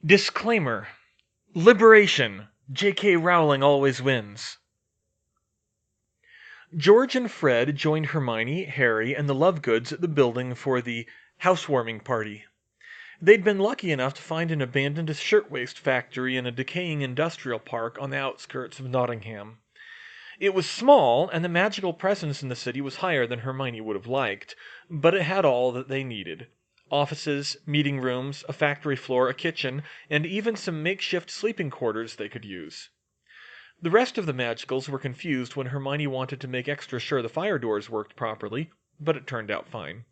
Disclaimer. Liberation. J.K. Rowling always wins. George and Fred joined Hermione, Harry, and the Lovegoods at the building for the housewarming party. They'd been lucky enough to find an abandoned shirtwaist factory in a decaying industrial park on the outskirts of Nottingham. It was small, and the magical presence in the city was higher than Hermione would have liked, but it had all that they needed. Offices, meeting rooms, a factory floor, a kitchen, and even some makeshift sleeping quarters they could use. The rest of the magicals were confused when Hermione wanted to make extra sure the fire doors worked properly, but it turned out fine.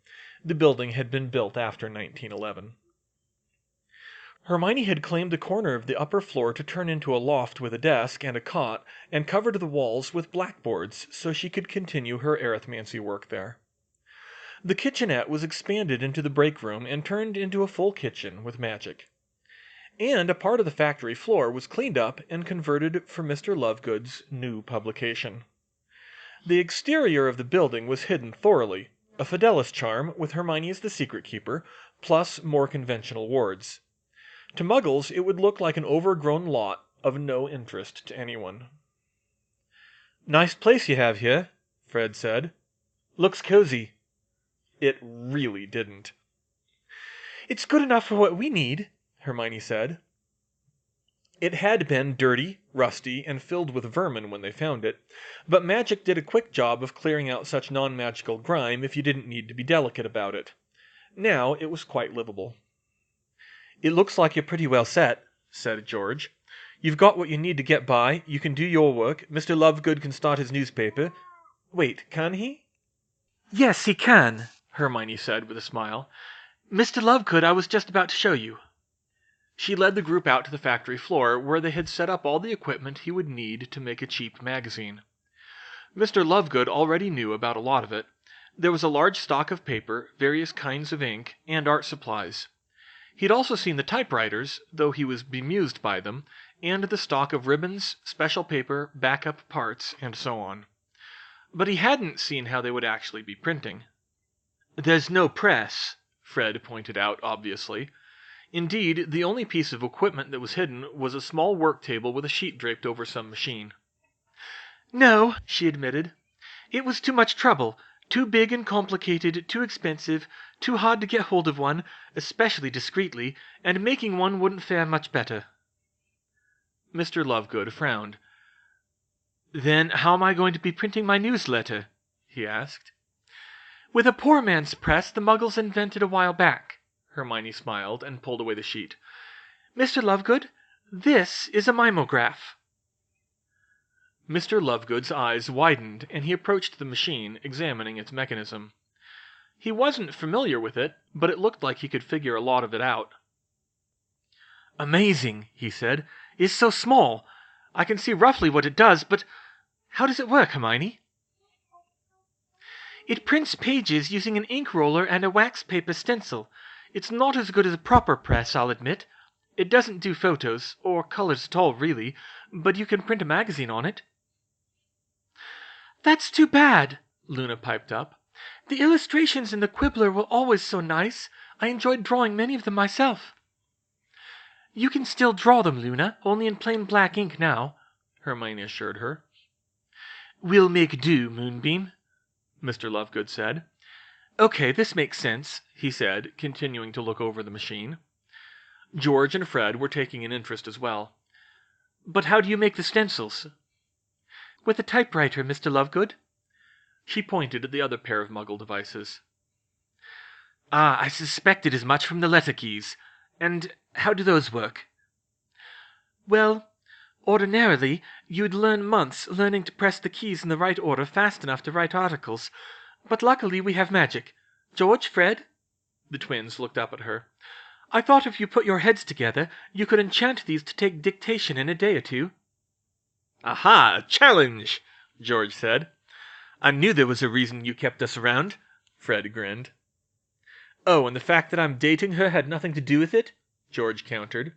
The building had been built after 1911. Hermione had claimed a corner of the upper floor to turn into a loft with a desk and a cot, and covered the walls with blackboards so she could continue her arithmancy work there. The kitchenette was expanded into the break room and turned into a full kitchen with magic. And a part of the factory floor was cleaned up and converted for Mr. Lovegood's new publication. The exterior of the building was hidden thoroughly, a Fidelis charm with Hermione as the secret keeper, plus more conventional wards. To Muggles, it would look like an overgrown lot of no interest to anyone. "Nice place you have here," Fred said. "Looks cozy." It really didn't. "It's good enough for what we need," Hermione said. It had been dirty, rusty, and filled with vermin when they found it, but magic did a quick job of clearing out such non-magical grime if you didn't need to be delicate about it. Now it was quite livable. "It looks like you're pretty well set," said George. "You've got what you need to get by, you can do your work, Mr. Lovegood can start his newspaper." "Wait, can he?" "Yes, he can," Hermione said with a smile. "Mr. Lovegood, I was just about to show you." She led the group out to the factory floor, where they had set up all the equipment he would need to make a cheap magazine. Mr. Lovegood already knew about a lot of it. There was a large stock of paper, various kinds of ink, and art supplies. He'd also seen the typewriters, though he was bemused by them, and the stock of ribbons, special paper, backup parts, and so on. But he hadn't seen how they would actually be printing. "There's no press," Fred pointed out obviously. Indeed, the only piece of equipment that was hidden was a small work table with a sheet draped over some machine. "No," she admitted. "It was too much trouble. Too big and complicated, too expensive, too hard to get hold of one, especially discreetly, and making one wouldn't fare much better." Mr. Lovegood frowned. "Then how am I going to be printing my newsletter?" he asked. "With a poor man's press the Muggles invented a while back." Hermione smiled and pulled away the sheet. "Mr. Lovegood, this is a mimeograph." Mr. Lovegood's eyes widened, and he approached the machine, examining its mechanism. He wasn't familiar with it, but it looked like he could figure a lot of it out. "Amazing," he said. "It's so small. I can see roughly what it does, but how does it work, Hermione?" "It prints pages using an ink roller and a wax paper stencil. It's not as good as a proper press, I'll admit. It doesn't do photos, or colors at all, really, but you can print a magazine on it." "That's too bad," Luna piped up. "The illustrations in the Quibbler were always so nice. I enjoyed drawing many of them myself." "You can still draw them, Luna, only in plain black ink now," Hermione assured her. "We'll make do, Moonbeam," Mr. Lovegood said. "Okay, this makes sense," he said, continuing to look over the machine. George and Fred were taking an interest as well. "But how do you make the stencils?" "With a typewriter, Mr. Lovegood." She pointed at the other pair of Muggle devices. "Ah, I suspected as much from the letter keys. And how do those work?" "Well, ordinarily, you'd learn months learning to press the keys in the right order fast enough to write articles. But luckily we have magic. George, Fred?" The twins looked up at her. "I thought if you put your heads together, you could enchant these to take dictation in a day or two." "Aha! A challenge!" George said. "I knew there was a reason you kept us around," Fred grinned. "Oh, and the fact that I'm dating her had nothing to do with it?" George countered.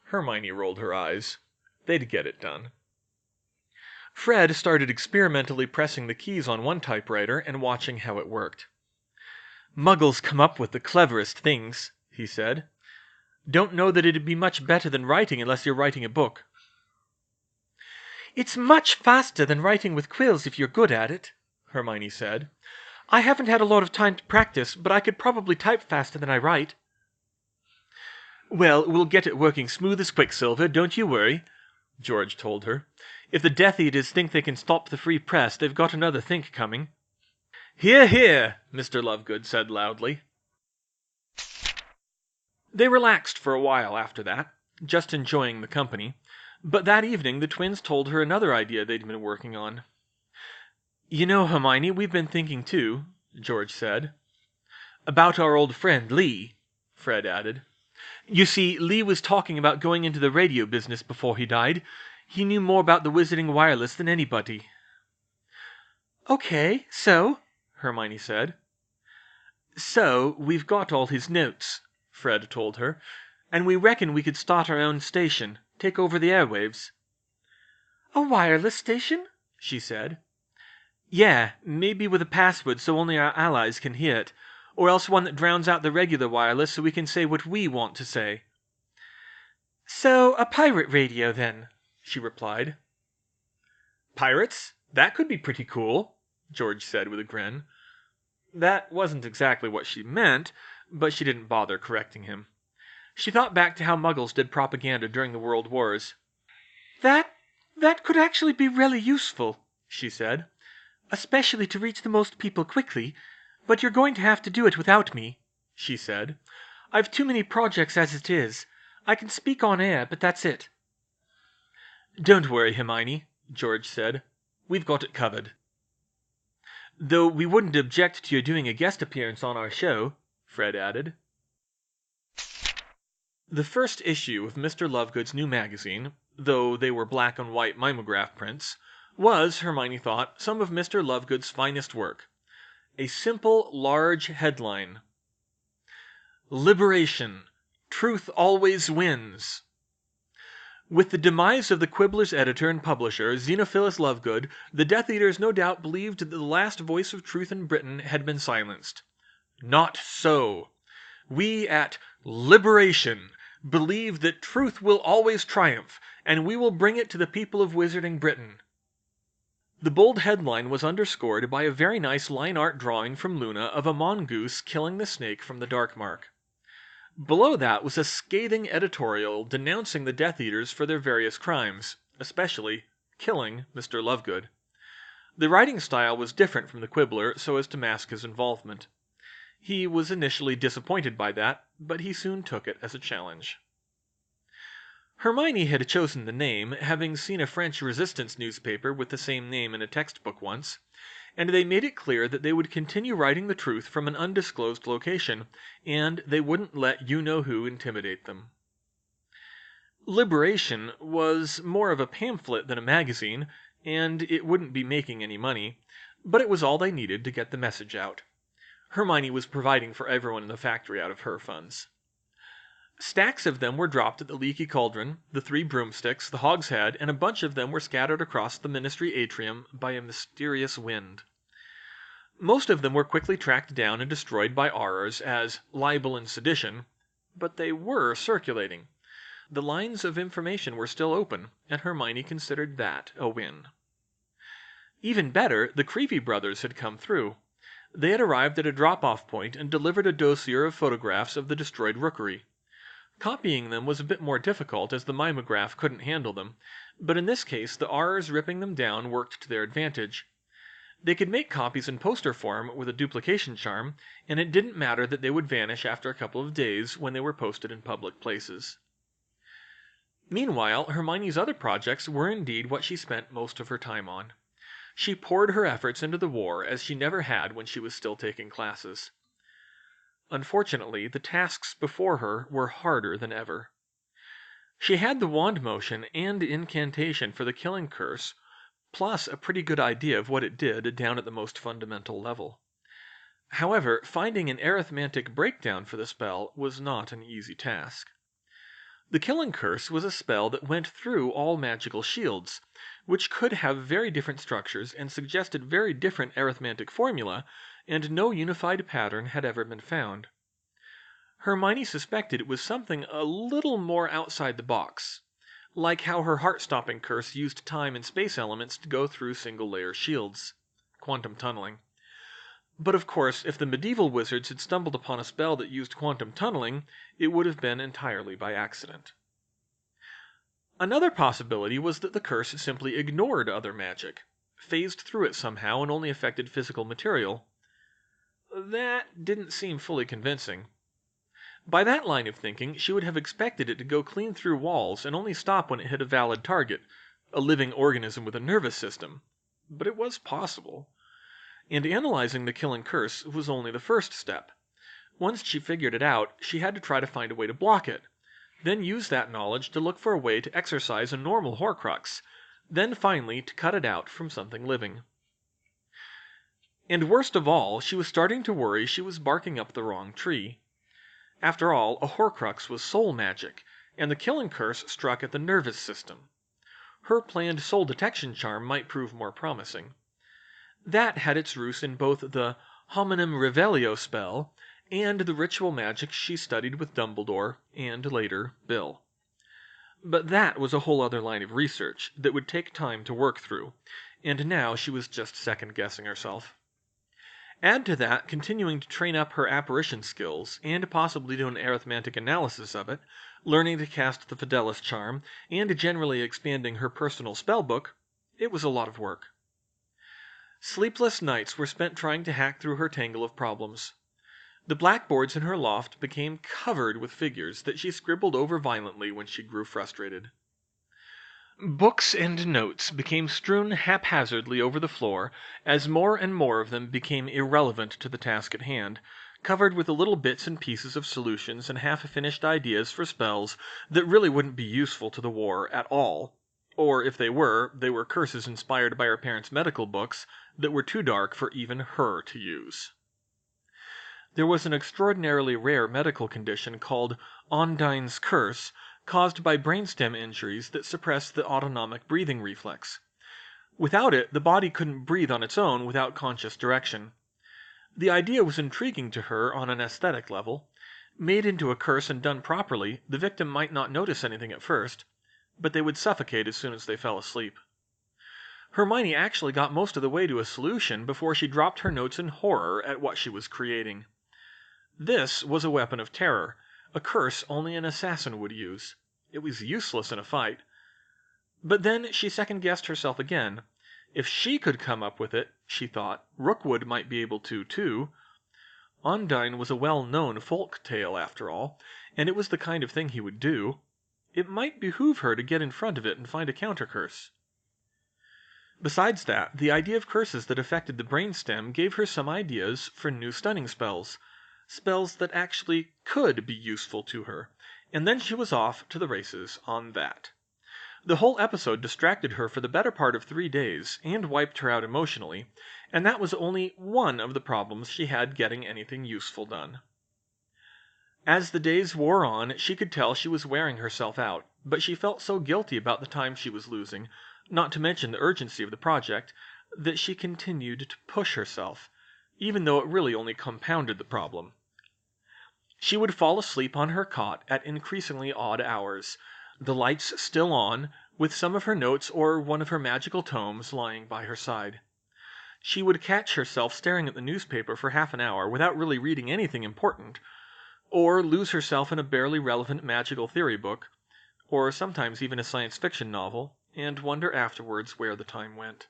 Hermione rolled her eyes. They'd get it done. Fred started experimentally pressing the keys on one typewriter and watching how it worked. "Muggles come up with the cleverest things," he said. Don't know that it'd be much better than writing unless you're writing a book." "It's much faster than writing with quills if you're good at it," Hermione said. "I haven't had a lot of time to practice, but I could probably type faster than I write." "Well, we'll get it working smooth as quicksilver, don't you worry," George told her. "If the Death Eaters think they can stop the free press, they've got another think coming." "Hear, hear!" Mr. Lovegood said loudly. They relaxed for a while after that, just enjoying the company, but that evening the twins told her another idea they'd been working on. "You know, Hermione, we've been thinking too," George said. "About our old friend, Lee," Fred added. "You see, Lee was talking about going into the radio business before he died. He knew more about the Wizarding Wireless than anybody." "Okay, so?" Hermione said. "So, we've got all his notes," Fred told her, "and we reckon we could start our own station, take over the airwaves." "A wireless station?" she said. "Yeah, maybe with a password so only our allies can hear it, or else one that drowns out the regular wireless so we can say what we want to say." "So, a pirate radio, then," she replied. "Pirates? That could be pretty cool," George said with a grin. That wasn't exactly what she meant, but she didn't bother correcting him. She thought back to how Muggles did propaganda during the World Wars. That could actually be really useful," she said. "Especially to reach the most people quickly. But you're going to have to do it without me," she said. "I've too many projects as it is. I can speak on air, but that's it." "Don't worry, Hermione," George said. "We've got it covered." "Though we wouldn't object to your doing a guest appearance on our show," Fred added. The first issue of Mr. Lovegood's new magazine, though they were black and white mimeograph prints, was, Hermione thought, some of Mr. Lovegood's finest work. A simple, large headline: "Liberation. Truth always wins." With the demise of the Quibbler's editor and publisher, Xenophilus Lovegood, the Death Eaters no doubt believed that the last voice of truth in Britain had been silenced. Not so. We at Liberation believe that truth will always triumph, and we will bring it to the people of Wizarding Britain. The bold headline was underscored by a very nice line art drawing from Luna of a mongoose killing the snake from the Dark Mark. Below that was a scathing editorial denouncing the Death Eaters for their various crimes, especially killing Mr. Lovegood. The writing style was different from the Quibbler so as to mask his involvement. He was initially disappointed by that, but he soon took it as a challenge. Hermione had chosen the name, having seen a French resistance newspaper with the same name in a textbook once, and they made it clear that they would continue writing the truth from an undisclosed location, and they wouldn't let you-know-who intimidate them. Liberation was more of a pamphlet than a magazine, and it wouldn't be making any money, but it was all they needed to get the message out. Hermione was providing for everyone in the factory out of her funds. Stacks of them were dropped at the Leaky Cauldron, the 3 broomsticks, the hogshead, and a bunch of them were scattered across the Ministry atrium by a mysterious wind. Most of them were quickly tracked down and destroyed by Aurors as libel and sedition, but they were circulating. The lines of information were still open, and Hermione considered that a win. Even better, the Creevy brothers had come through. They had arrived at a drop-off point and delivered a dossier of photographs of the destroyed rookery. Copying them was a bit more difficult as the mimeograph couldn't handle them, but in this case the R's ripping them down worked to their advantage. They could make copies in poster form with a duplication charm, and it didn't matter that they would vanish after a couple of days when they were posted in public places. Meanwhile, Hermione's other projects were indeed what she spent most of her time on. She poured her efforts into the war as she never had when she was still taking classes. Unfortunately, the tasks before her were harder than ever. She had the wand motion and incantation for the killing curse, plus a pretty good idea of what it did down at the most fundamental level. However, finding an arithmetic breakdown for the spell was not an easy task. The killing curse was a spell that went through all magical shields, which could have very different structures and suggested very different arithmetic formula, and no unified pattern had ever been found. Hermione suspected it was something a little more outside the box, like how her heart-stopping curse used time and space elements to go through single-layer shields. Quantum tunneling. But of course, if the medieval wizards had stumbled upon a spell that used quantum tunneling, it would have been entirely by accident. Another possibility was that the curse simply ignored other magic, phased through it somehow and only affected physical material. That didn't seem fully convincing. By that line of thinking, she would have expected it to go clean through walls and only stop when it hit a valid target, a living organism with a nervous system. But it was possible. And analyzing the killing curse was only the first step. Once she figured it out, she had to try to find a way to block it, then use that knowledge to look for a way to exorcise a normal Horcrux, then finally to cut it out from something living. And worst of all, she was starting to worry she was barking up the wrong tree. After all, a Horcrux was soul magic, and the killing curse struck at the nervous system. Her planned soul detection charm might prove more promising. That had its roots in both the Hominum Revelio spell and the ritual magic she studied with Dumbledore and, later, Bill. But that was a whole other line of research that would take time to work through, and now she was just second-guessing herself. Add to that continuing to train up her apparition skills, and possibly do an arithmetic analysis of it, learning to cast the Fidelis charm, and generally expanding her personal spellbook, it was a lot of work. Sleepless nights were spent trying to hack through her tangle of problems. The blackboards in her loft became covered with figures that she scribbled over violently when she grew frustrated. Books and notes became strewn haphazardly over the floor as more and more of them became irrelevant to the task at hand, covered with the little bits and pieces of solutions and half-finished ideas for spells that really wouldn't be useful to the war at all. Or if they were curses inspired by her parents' medical books that were too dark for even her to use. There was an extraordinarily rare medical condition called Ondine's Curse, caused by brainstem injuries that suppress the autonomic breathing reflex. Without it, the body couldn't breathe on its own without conscious direction. The idea was intriguing to her on an aesthetic level. Made into a curse and done properly, the victim might not notice anything at first, but they would suffocate as soon as they fell asleep. Hermione actually got most of the way to a solution before she dropped her notes in horror at what she was creating. This was a weapon of terror, a curse only an assassin would use. It was useless in a fight. But then she second-guessed herself again. If she could come up with it, she thought, Rookwood might be able to, too. Ondine was a well-known folk tale, after all, and it was the kind of thing he would do. It might behoove her to get in front of it and find a counter-curse. Besides that, the idea of curses that affected the brainstem gave her some ideas for new stunning spells. Spells that actually could be useful to her, and then she was off to the races on that. The whole episode distracted her for the better part of 3 days, and wiped her out emotionally, and that was only one of the problems she had getting anything useful done. As the days wore on, she could tell she was wearing herself out, but she felt so guilty about the time she was losing, not to mention the urgency of the project, that she continued to push herself, even though it really only compounded the problem. She would fall asleep on her cot at increasingly odd hours, the lights still on, with some of her notes or one of her magical tomes lying by her side. She would catch herself staring at the newspaper for half an hour without really reading anything important, or lose herself in a barely relevant magical theory book, or sometimes even a science fiction novel, and wonder afterwards where the time went.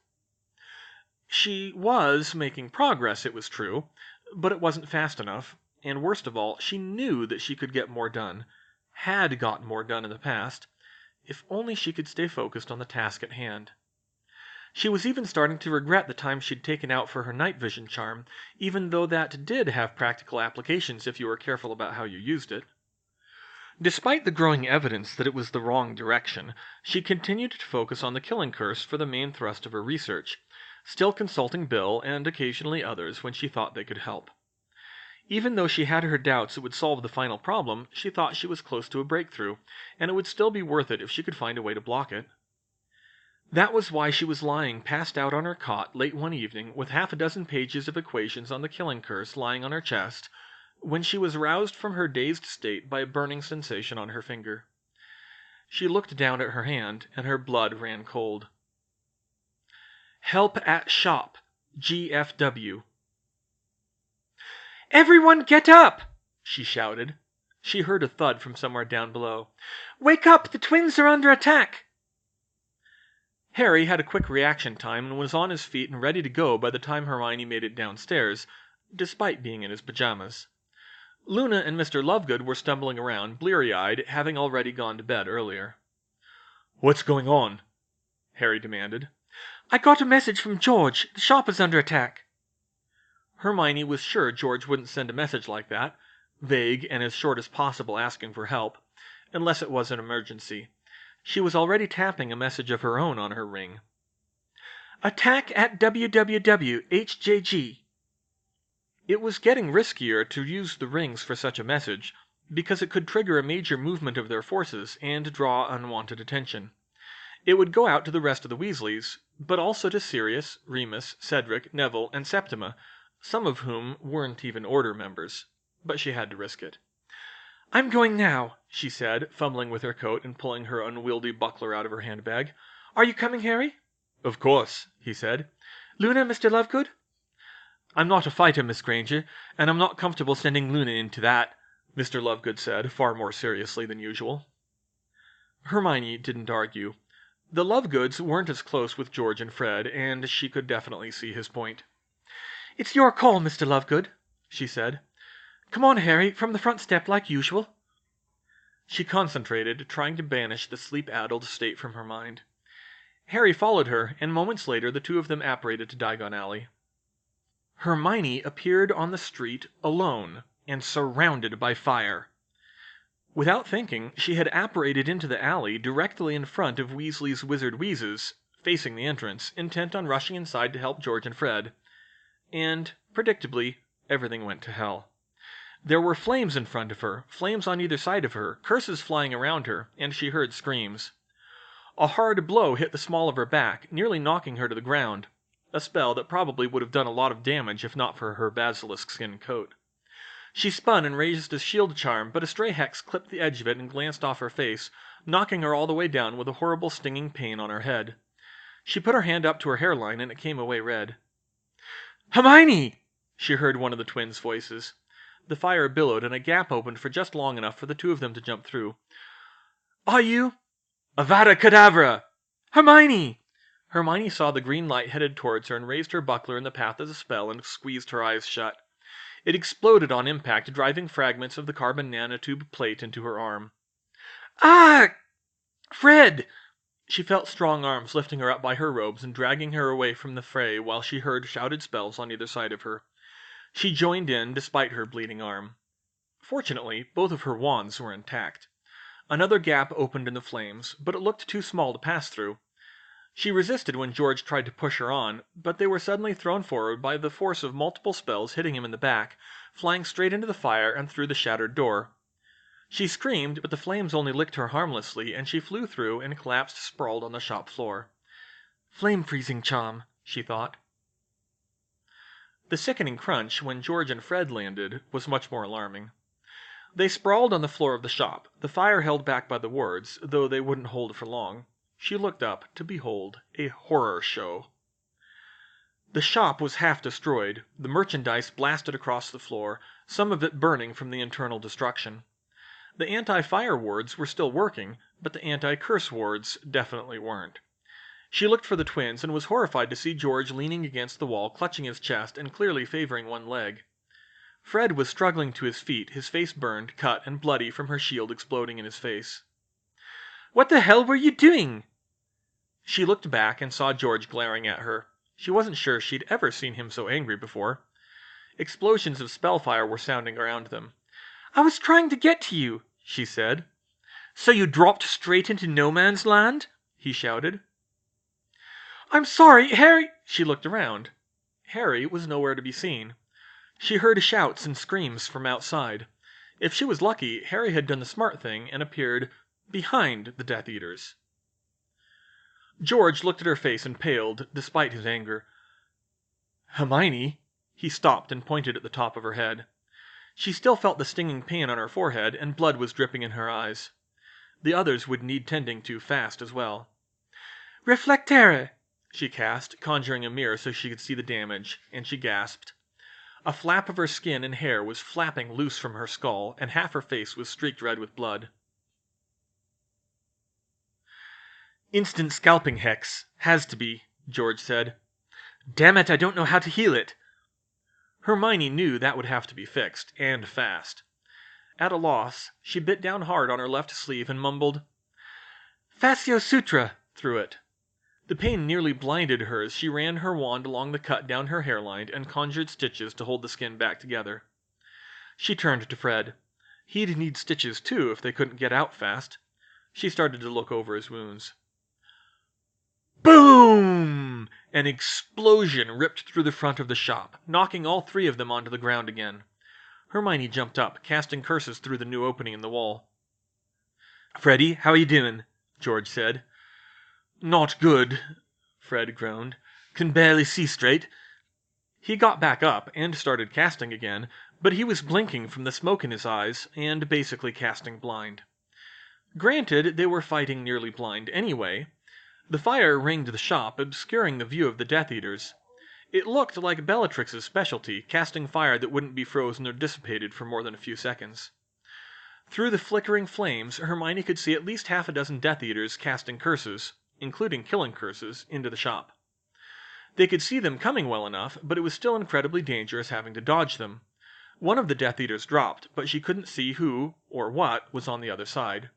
She was making progress, it was true, but it wasn't fast enough, and worst of all, she knew that she could get more done, had got more done in the past, if only she could stay focused on the task at hand. She was even starting to regret the time she'd taken out for her night vision charm, even though that did have practical applications if you were careful about how you used it. Despite the growing evidence that it was the wrong direction, she continued to focus on the killing curse for the main thrust of her research, still consulting Bill and occasionally others when she thought they could help. Even though she had her doubts it would solve the final problem, she thought she was close to a breakthrough, and it would still be worth it if she could find a way to block it. That was why she was lying passed out on her cot late one evening with half a dozen pages of equations on the killing curse lying on her chest, when she was roused from her dazed state by a burning sensation on her finger. She looked down at her hand, and her blood ran cold. "Help at shop. GFW." "Everyone get up!" she shouted. She heard a thud from somewhere down below. "Wake up! The twins are under attack!" Harry had a quick reaction time and was on his feet and ready to go by the time Hermione made it downstairs, despite being in his pajamas. Luna and Mr. Lovegood were stumbling around, bleary-eyed, having already gone to bed earlier. "What's going on?" Harry demanded. "I got a message from George. The shop is under attack." Hermione was sure George wouldn't send a message like that, vague and as short as possible asking for help, unless it was an emergency. She was already tapping a message of her own on her ring. "Attack at www.hjg." It was getting riskier to use the rings for such a message, because it could trigger a major movement of their forces and draw unwanted attention. It would go out to the rest of the Weasleys, but also to Sirius, Remus, Cedric, Neville, and Septima, some of whom weren't even Order members. But she had to risk it. "I'm going now," she said, fumbling with her coat and pulling her unwieldy buckler out of her handbag. "Are you coming, Harry?" "Of course," he said. "Luna, Mr. Lovegood?" "I'm not a fighter, Miss Granger, and I'm not comfortable sending Luna into that," Mr. Lovegood said, far more seriously than usual. Hermione didn't argue. The Lovegoods weren't as close with George and Fred, and she could definitely see his point. "It's your call, Mr. Lovegood," she said. "Come on, Harry, from the front step like usual." She concentrated, trying to banish the sleep-addled state from her mind. Harry followed her, and moments later the two of them apparated to Diagon Alley. Hermione appeared on the street alone, and surrounded by fire. Without thinking, she had apparated into the alley directly in front of Weasley's Wizard Wheezes, facing the entrance, intent on rushing inside to help George and Fred. And, predictably, everything went to hell. There were flames in front of her, flames on either side of her, curses flying around her, and she heard screams. A hard blow hit the small of her back, nearly knocking her to the ground, a spell that probably would have done a lot of damage if not for her basilisk skin coat. She spun and raised a shield charm, but a stray hex clipped the edge of it and glanced off her face, knocking her all the way down with a horrible stinging pain on her head. She put her hand up to her hairline and it came away red. "Hermione!" she heard one of the twins' voices. The fire billowed and a gap opened for just long enough for the two of them to jump through. "Are you—" "Avada Kedavra!" "Hermione!" Hermione saw the green light headed towards her and raised her buckler in the path of the spell and squeezed her eyes shut. It exploded on impact, driving fragments of the carbon nanotube plate into her arm. "Ah! Fred!" She felt strong arms lifting her up by her robes and dragging her away from the fray while she heard shouted spells on either side of her. She joined in, despite her bleeding arm. Fortunately, both of her wands were intact. Another gap opened in the flames, but it looked too small to pass through. She resisted when George tried to push her on, but they were suddenly thrown forward by the force of multiple spells hitting him in the back, flying straight into the fire and through the shattered door. She screamed, but the flames only licked her harmlessly, and she flew through and collapsed sprawled on the shop floor. "Flame-freezing charm," she thought. The sickening crunch when George and Fred landed was much more alarming. They sprawled on the floor of the shop, the fire held back by the wards, though they wouldn't hold for long. She looked up to behold a horror show. The shop was half destroyed, the merchandise blasted across the floor, some of it burning from the internal destruction. The anti-fire wards were still working, but the anti-curse wards definitely weren't. She looked for the twins and was horrified to see George leaning against the wall, clutching his chest and clearly favoring one leg. Fred was struggling to his feet, his face burned, cut, and bloody from her shield exploding in his face. "What the hell were you doing?" She looked back and saw George glaring at her. She wasn't sure she'd ever seen him so angry before. Explosions of spellfire were sounding around them. "I was trying to get to you," she said. "So you dropped straight into no man's land?" he shouted. "I'm sorry, Harry." She looked around. Harry was nowhere to be seen. She heard shouts and screams from outside. If she was lucky, Harry had done the smart thing and appeared behind the Death Eaters. George looked at her face and paled, despite his anger. "Hermione?" He stopped and pointed at the top of her head. She still felt the stinging pain on her forehead, and blood was dripping in her eyes. The others would need tending to fast as well. "Reflectere!" she cast, conjuring a mirror so she could see the damage, and she gasped. A flap of her skin and hair was flapping loose from her skull, and half her face was streaked red with blood. "Instant scalping hex. Has to be," George said. "Damn it, I don't know how to heal it." Hermione knew that would have to be fixed, and fast. At a loss, she bit down hard on her left sleeve and mumbled, "Fascio Sutra," through it. The pain nearly blinded her as she ran her wand along the cut down her hairline and conjured stitches to hold the skin back together. She turned to Fred. He'd need stitches too if they couldn't get out fast. She started to look over his wounds. Boom! An explosion ripped through the front of the shop, knocking all three of them onto the ground again. Hermione jumped up, casting curses through the new opening in the wall. "Freddy, how you doing?" George said. "Not good," Fred groaned. "Can barely see straight." He got back up and started casting again, but he was blinking from the smoke in his eyes and basically casting blind. Granted, they were fighting nearly blind anyway. The fire ringed the shop, obscuring the view of the Death Eaters. It looked like Bellatrix's specialty, casting fire that wouldn't be frozen or dissipated for more than a few seconds. Through the flickering flames, Hermione could see at least half a dozen Death Eaters casting curses, including killing curses, into the shop. They could see them coming well enough, but it was still incredibly dangerous having to dodge them. One of the Death Eaters dropped, but she couldn't see who, or what, was on the other side.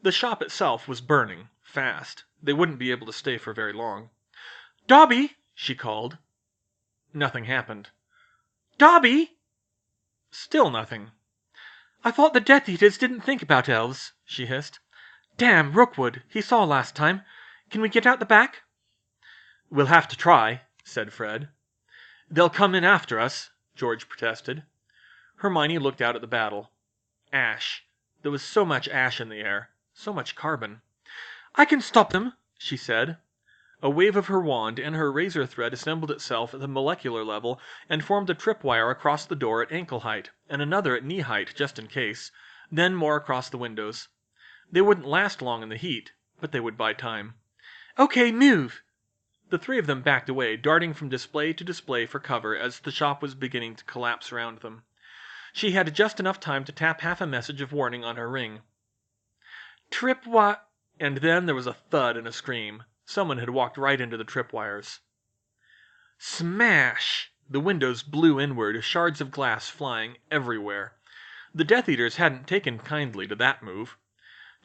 The shop itself was burning, fast. They wouldn't be able to stay for very long. "Dobby!" she called. Nothing happened. "Dobby!" Still nothing. "I thought the Death Eaters didn't think about elves," she hissed. "Damn, Rookwood, he saw last time. Can we get out the back?" "We'll have to try," said Fred. "They'll come in after us," George protested. Hermione looked out at the battle. Ash. There was so much ash in the air. So much carbon. "I can stop them," she said. A wave of her wand and her razor thread assembled itself at the molecular level and formed a tripwire across the door at ankle height, and another at knee height just in case, then more across the windows. They wouldn't last long in the heat, but they would buy time. "Okay, move!" The three of them backed away, darting from display to display for cover as the shop was beginning to collapse around them. She had just enough time to tap half a message of warning on her ring. And then there was a thud and a scream. Someone had walked right into the tripwires. Smash! The windows blew inward, shards of glass flying everywhere. The Death Eaters hadn't taken kindly to that move.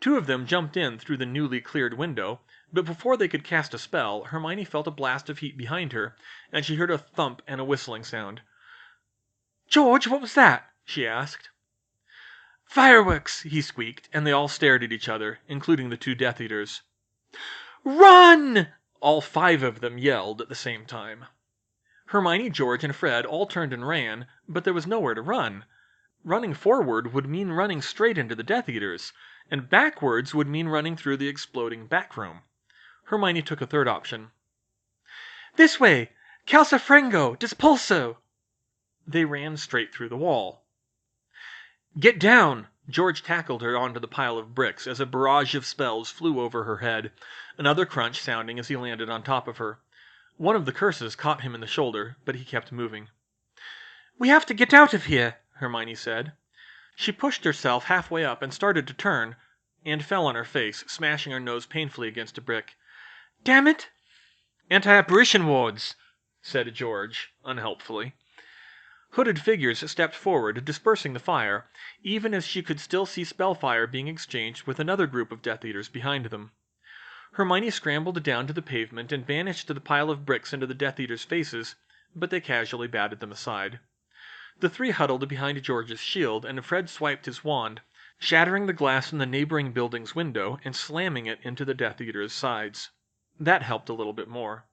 Two of them jumped in through the newly cleared window, but before they could cast a spell, Hermione felt a blast of heat behind her, and she heard a thump and a whistling sound. "George, what was that?" she asked. "Fireworks!" he squeaked, and they all stared at each other, including the two Death Eaters. "Run!" all five of them yelled at the same time. Hermione, George, and Fred all turned and ran, but there was nowhere to run. Running forward would mean running straight into the Death Eaters, and backwards would mean running through the exploding back room. Hermione took a third option. "This way! Calcifrengo! Dispulso!" They ran straight through the wall. "Get down!" George tackled her onto the pile of bricks as a barrage of spells flew over her head, another crunch sounding as he landed on top of her. One of the curses caught him in the shoulder, but he kept moving. "We have to get out of here," Hermione said. She pushed herself halfway up and started to turn, and fell on her face, smashing her nose painfully against a brick. "Damn it!" "Anti-apparition wards," said George, unhelpfully. Hooded figures stepped forward, dispersing the fire, even as she could still see spellfire being exchanged with another group of Death Eaters behind them. Hermione scrambled down to the pavement and vanished to the pile of bricks into the Death Eaters' faces, but they casually batted them aside. The three huddled behind George's shield, and Fred swiped his wand, shattering the glass in the neighboring building's window and slamming it into the Death Eaters' sides. That helped a little bit more.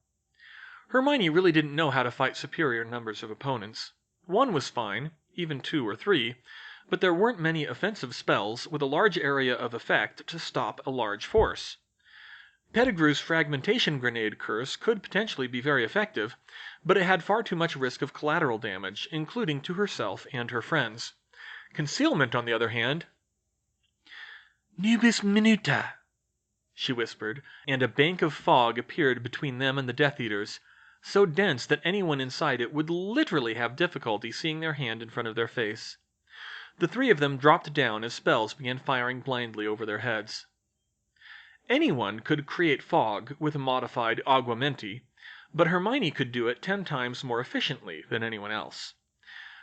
Hermione really didn't know how to fight superior numbers of opponents. One was fine, even two or three, but there weren't many offensive spells with a large area of effect to stop a large force. Pettigrew's fragmentation grenade curse could potentially be very effective, but it had far too much risk of collateral damage, including to herself and her friends. Concealment, on the other hand... "Nubis minuta," she whispered, and a bank of fog appeared between them and the Death Eaters, so dense that anyone inside it would literally have difficulty seeing their hand in front of their face. The three of them dropped down as spells began firing blindly over their heads. Anyone could create fog with a modified aguamenti, but Hermione could do it 10 times more efficiently than anyone else.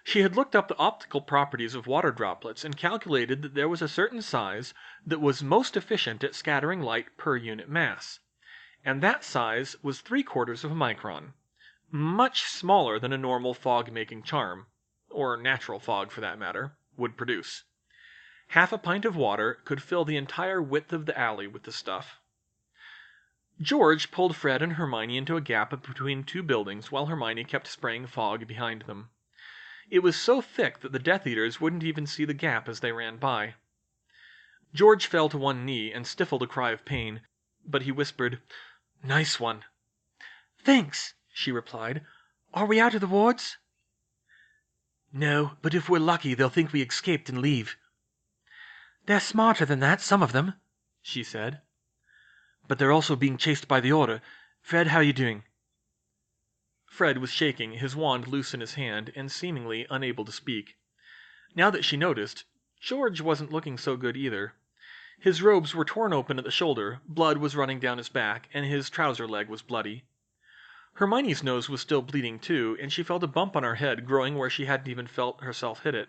She had looked up the optical properties of water droplets and calculated that there was a certain size that was most efficient at scattering light per unit mass, and that size was 3/4 of a micron, much smaller than a normal fog-making charm, or natural fog for that matter, would produce. Half a pint of water could fill the entire width of the alley with the stuff. George pulled Fred and Hermione into a gap between 2 buildings while Hermione kept spraying fog behind them. It was so thick that the Death Eaters wouldn't even see the gap as they ran by. George fell to one knee and stifled a cry of pain, but he whispered, "Nice one." "Thanks," she replied. "Are we out of the wards?" "No, but if we're lucky they'll think we escaped and leave." "They're smarter than that, some of them," she said. "But they're also being chased by the Order. Fred, how are you doing?" Fred was shaking, his wand loose in his hand, and seemingly unable to speak. Now that she noticed, George wasn't looking so good either. His robes were torn open at the shoulder, blood was running down his back, and his trouser leg was bloody. Hermione's nose was still bleeding too, and she felt a bump on her head growing where she hadn't even felt herself hit it.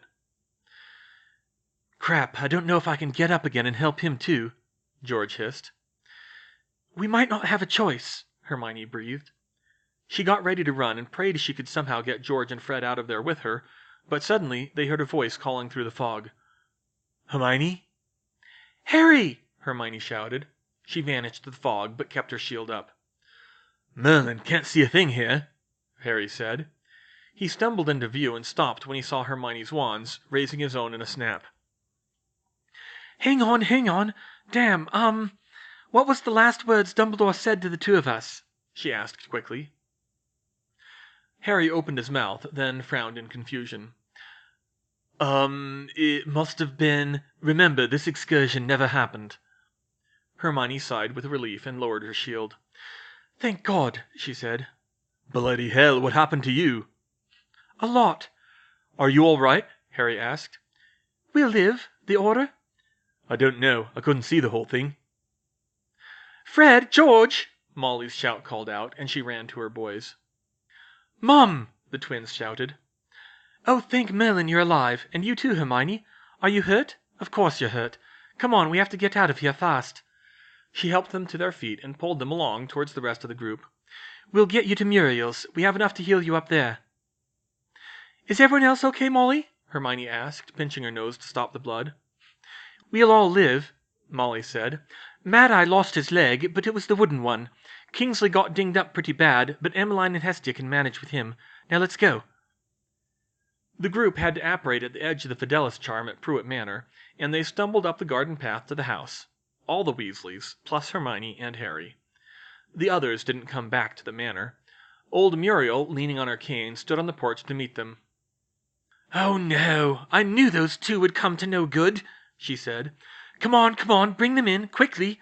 "Crap, I don't know if I can get up again and help him too," George hissed. "We might not have a choice," Hermione breathed. She got ready to run and prayed she could somehow get George and Fred out of there with her, but suddenly they heard a voice calling through the fog. "Hermione?" "Harry!" Hermione shouted. She vanished to the fog, but kept her shield up. "Merlin, can't see a thing here," Harry said. He stumbled into view and stopped when he saw Hermione's wands, raising his own in a snap. Hang on. Damn, what was the last words Dumbledore said to the 2 of us?" she asked quickly. Harry opened his mouth, then frowned in confusion. It must have been, remember, this excursion never happened." Hermione sighed with relief and lowered her shield. "Thank God," she said. "Bloody hell, what happened to you?" "A lot." "Are you all right?" Harry asked. "We'll live. The Order?" "I don't know. I couldn't see the whole thing." "Fred! George!" Molly's shout called out, and she ran to her boys. "Mum!" the twins shouted. "Oh, thank Merlin you're alive. And you too, Hermione. Are you hurt? Of course you're hurt. Come on, we have to get out of here fast." She helped them to their feet and pulled them along towards the rest of the group. "We'll get you to Muriel's. We have enough to heal you up there." "Is everyone else okay, Molly?" Hermione asked, pinching her nose to stop the blood. "We'll all live," Molly said. "Mad-Eye lost his leg, but it was the wooden one. Kingsley got dinged up pretty bad, but Emmeline and Hestia can manage with him. Now let's go." The group had to apparate at the edge of the Fidelis charm at Pruitt Manor, and they stumbled up the garden path to the house. All the Weasleys, plus Hermione and Harry. The others didn't come back to the manor. Old Muriel, leaning on her cane, stood on the porch to meet them. "Oh no, I knew those 2 would come to no good," she said. Come on, bring them in, quickly.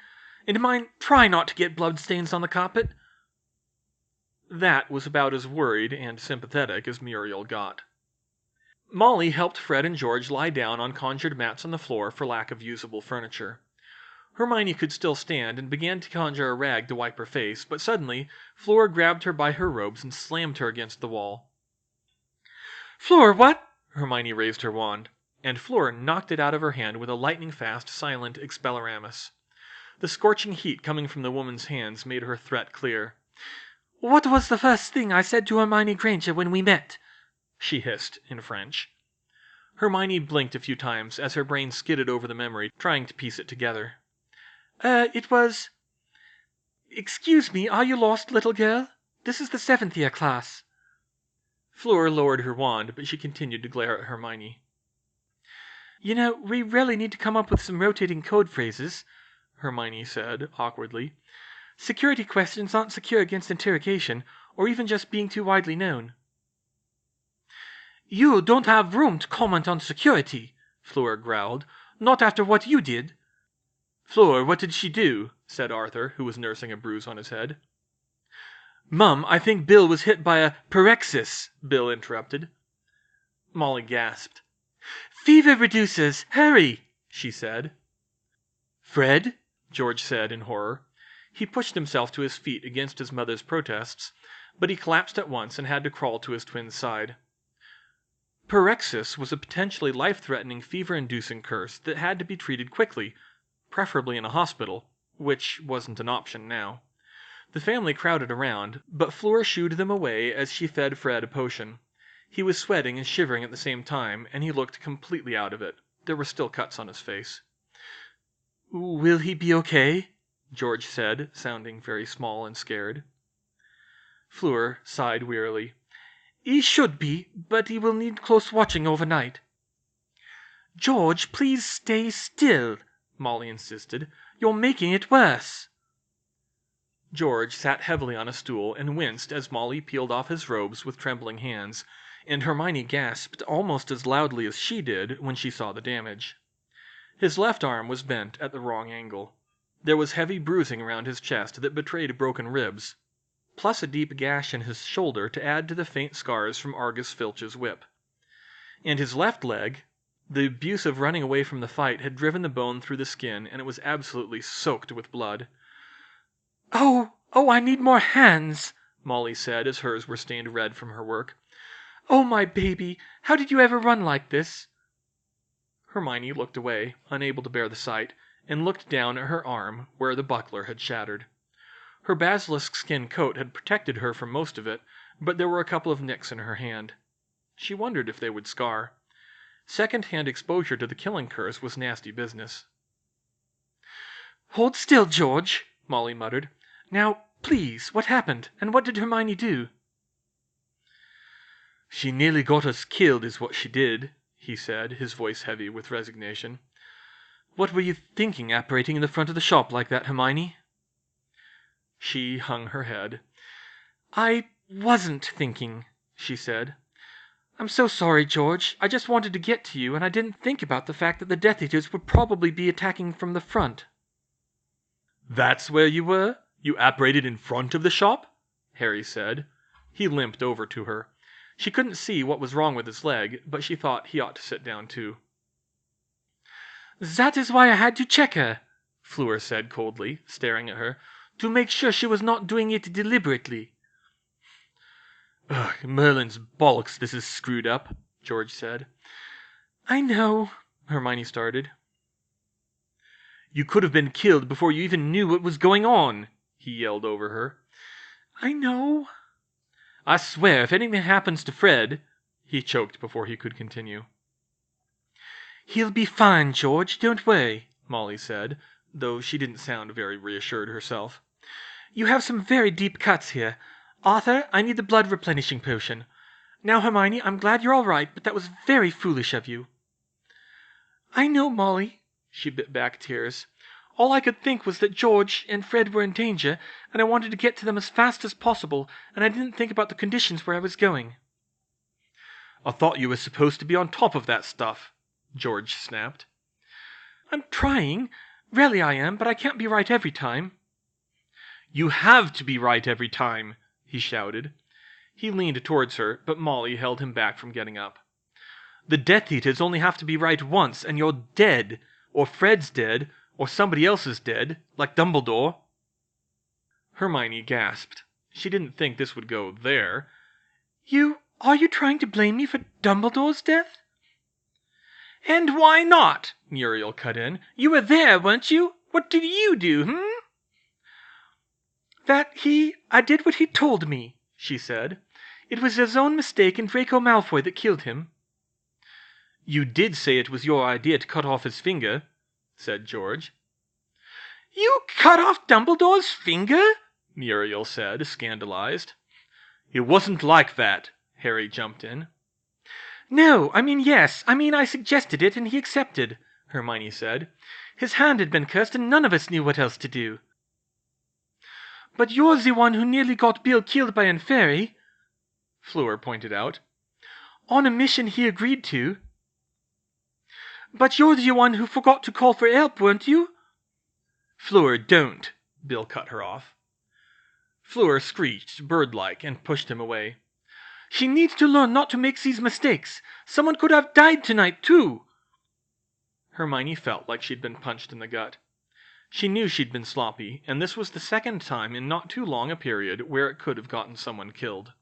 And mind, try not to get bloodstains on the carpet." That was about as worried and sympathetic as Muriel got. Molly helped Fred and George lie down on conjured mats on the floor for lack of usable furniture. Hermione could still stand and began to conjure a rag to wipe her face, but suddenly Fleur grabbed her by her robes and slammed her against the wall. "Fleur, what?" Hermione raised her wand, and Fleur knocked it out of her hand with a lightning-fast, silent Expelliarmus. The scorching heat coming from the woman's hands made her threat clear. "What was the first thing I said to Hermione Granger when we met?" she hissed in French. Hermione blinked a few times as her brain skidded over the memory, trying to piece it together. It was... Excuse me, are you lost, little girl? This is the 7th year class." Fleur lowered her wand, but she continued to glare at Hermione. "You know, we really need to come up with some rotating code phrases," Hermione said, awkwardly. Security questions aren't secure against interrogation, or even just being too widely known. You don't have room to comment on security, Fleur growled. Not after what you did. Fleur, what did she do? Said Arthur, who was nursing a bruise on his head. Mum, I think Bill was hit by a parexis, Bill interrupted. Molly gasped. Fever reducers, hurry, she said. Fred? George said in horror. He pushed himself to his feet against his mother's protests, but he collapsed at once and had to crawl to his twin's side. Parexis was a potentially life-threatening fever-inducing curse that had to be treated quickly, preferably in a hospital, which wasn't an option now. The family crowded around, but Fleur shooed them away as she fed Fred a potion. He was sweating and shivering at the same time, and he looked completely out of it. There were still cuts on his face. Will he be okay? George said, sounding very small and scared. Fleur sighed wearily. He should be, but he will need close watching overnight. George, please stay still, Molly insisted. You're making it worse. George sat heavily on a stool and winced as Molly peeled off his robes with trembling hands, and Hermione gasped almost as loudly as she did when she saw the damage. His left arm was bent at the wrong angle. There was heavy bruising around his chest that betrayed broken ribs, plus a deep gash in his shoulder to add to the faint scars from Argus Filch's whip. And his left leg, the abuse of running away from the fight had driven the bone through the skin, and it was absolutely soaked with blood. Oh, I need more hands, Molly said as hers were stained red from her work. Oh, my baby, how did you ever run like this? Hermione looked away, unable to bear the sight, and looked down at her arm, where the buckler had shattered. Her basilisk skin coat had protected her from most of it, but there were a couple of nicks in her hand. She wondered if they would scar. Second-hand exposure to the killing curse was nasty business. Hold still, George, Molly muttered. Now, please, what happened, and what did Hermione do? She nearly got us killed, is what she did, he said, his voice heavy with resignation. What were you thinking, apparating in the front of the shop like that, Hermione? She hung her head. I wasn't thinking, she said. I'm so sorry, George. I just wanted to get to you, and I didn't think about the fact that the Death Eaters would probably be attacking from the front. That's where you were? You apparated in front of the shop? Harry said. He limped over to her. She couldn't see what was wrong with his leg, but she thought he ought to sit down too. That is why I had to check her, Fleur said coldly, staring at her, to make sure she was not doing it deliberately. Ugh, Merlin's bollocks, this is screwed up, George said. I know, Hermione started. You could have been killed before you even knew what was going on, he yelled over her. I know. I swear, if anything happens to Fred... He choked before he could continue. He'll be fine, George, don't worry, Molly said, though she didn't sound very reassured herself. You have some very deep cuts here. Arthur, I need the blood replenishing potion. Now, Hermione, I'm glad you're all right, but that was very foolish of you. I know, Molly, she bit back tears. All I could think was that George and Fred were in danger, and I wanted to get to them as fast as possible, and I didn't think about the conditions where I was going. I thought you were supposed to be on top of that stuff, George snapped. I'm trying. Really I am, but I can't be right every time. You have to be right every time, he shouted. He leaned towards her, but Molly held him back from getting up. The Death Eaters only have to be right once, and you're dead. Or Fred's dead, or somebody else is dead, like Dumbledore. Hermione gasped. She didn't think this would go there. Are you trying to blame me for Dumbledore's death? And why not? Muriel cut in. You were there, weren't you? What did you do, I did what he told me, she said. It was his own mistake and Draco Malfoy that killed him. You did say it was your idea to cut off his finger, said George. You cut off Dumbledore's finger? Muriel said, scandalized. It wasn't like that, Harry jumped in. No, yes. I suggested it and he accepted, Hermione said. His hand had been cursed and none of us knew what else to do. But you're the one who nearly got Bill killed by an fairy, Fleur pointed out. On a mission he agreed to. But you're the one who forgot to call for help, weren't you? Fleur, don't, Bill cut her off. Fleur screeched, bird-like, and pushed him away. She needs to learn not to make these mistakes. Someone could have died tonight, too. Hermione felt like she'd been punched in the gut. She knew she'd been sloppy, and this was the second time in not too long a period where it could have gotten someone killed.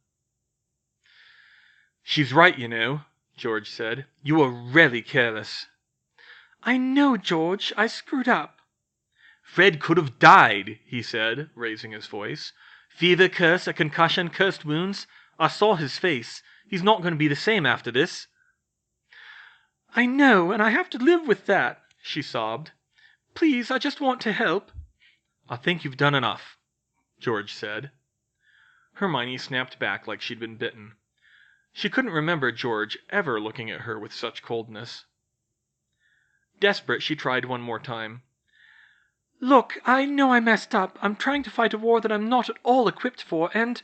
She's right, you know, George said. You were really careless. I know, George. I screwed up. Fred could have died, he said, raising his voice. Fever curse, a concussion, cursed wounds. I saw his face. He's not going to be the same after this. I know, and I have to live with that, she sobbed. Please, I just want to help. I think you've done enough, George said. Hermione snapped back like she'd been bitten. She couldn't remember George ever looking at her with such coldness. Desperate, she tried one more time. Look, I know I messed up. I'm trying to fight a war that I'm not at all equipped for, and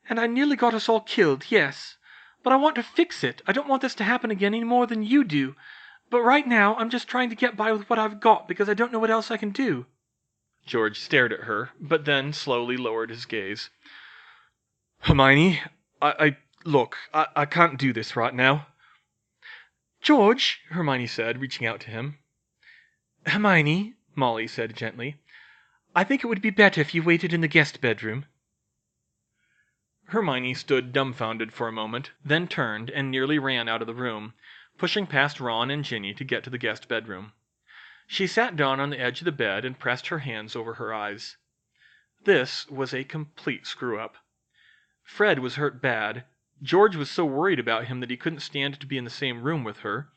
I nearly got us all killed, yes. But I want to fix it. I don't want this to happen again any more than you do. But right now, I'm just trying to get by with what I've got because I don't know what else I can do. George stared at her, but then slowly lowered his gaze. Hermione, Look, I can't do this right now. George, Hermione said, reaching out to him. Hermione, Molly said gently, I think it would be better if you waited in the guest bedroom. Hermione stood dumbfounded for a moment, then turned and nearly ran out of the room, pushing past Ron and Ginny to get to the guest bedroom. She sat down on the edge of the bed and pressed her hands over her eyes. This was a complete screw-up. Fred was hurt bad. George was so worried about him that he couldn't stand to be in the same room with her.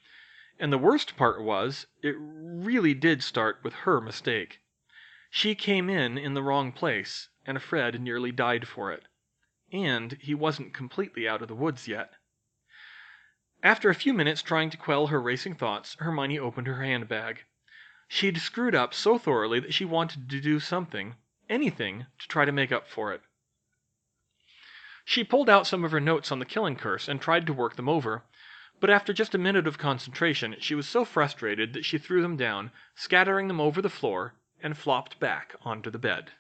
And the worst part was, it really did start with her mistake. She came in the wrong place, and Fred nearly died for it. And he wasn't completely out of the woods yet. After a few minutes trying to quell her racing thoughts, Hermione opened her handbag. She'd screwed up so thoroughly that she wanted to do something, anything, to try to make up for it. She pulled out some of her notes on the killing curse and tried to work them over, but after just a minute of concentration, she was so frustrated that she threw them down, scattering them over the floor, and flopped back onto the bed.